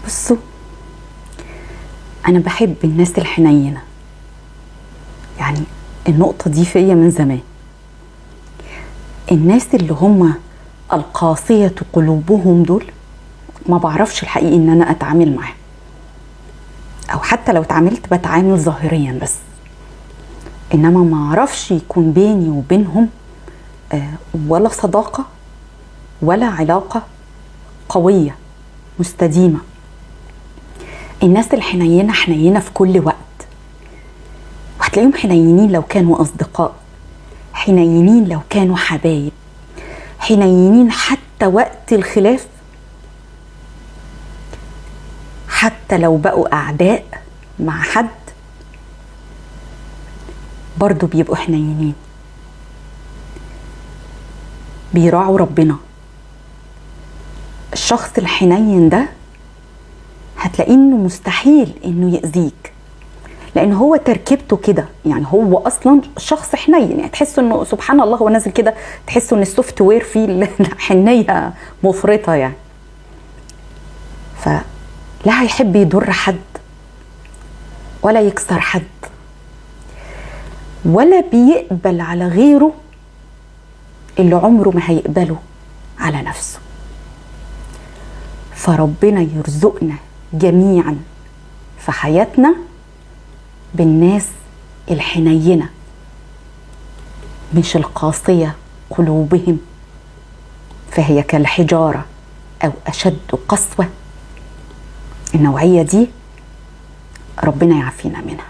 بصوا، أنا بحب الناس الحنينة، يعني النقطة دي فيا من زمان. الناس اللي هم القاسية قلوبهم دول ما بعرفش الحقيقي إن أنا أتعامل معاهم، أو حتى لو اتعاملت بتعامل ظاهريا بس، إنما ما أعرفش يكون بيني وبينهم ولا صداقة ولا علاقة قوية مستديمة. الناس الحنينة حنينة في كل وقت، وهتلاقيهم حنينين لو كانوا أصدقاء، حنينين لو كانوا حبايب، حنينين حتى وقت الخلاف، حتى لو بقوا أعداء مع حد برضو بيبقوا حنينين، بيراعوا ربنا. الشخص الحنين ده هتلاقيه انه مستحيل انه يأذيك، لان هو تركيبته كده، يعني هو اصلا شخص حنين، يعني تحسه انه سبحان الله هو نازل كده، تحسه ان السوفت وير فيه الحنيه مفرطه يعني. فلا هيحب يضر حد ولا يكسر حد، ولا بيقبل على غيره اللي عمره ما هيقبله على نفسه. فربنا يرزقنا جميعا في حياتنا بالناس الحنينة، مش القاسية قلوبهم فهي كالحجارة أو أشد قسوة. النوعية دي ربنا يعافينا منها.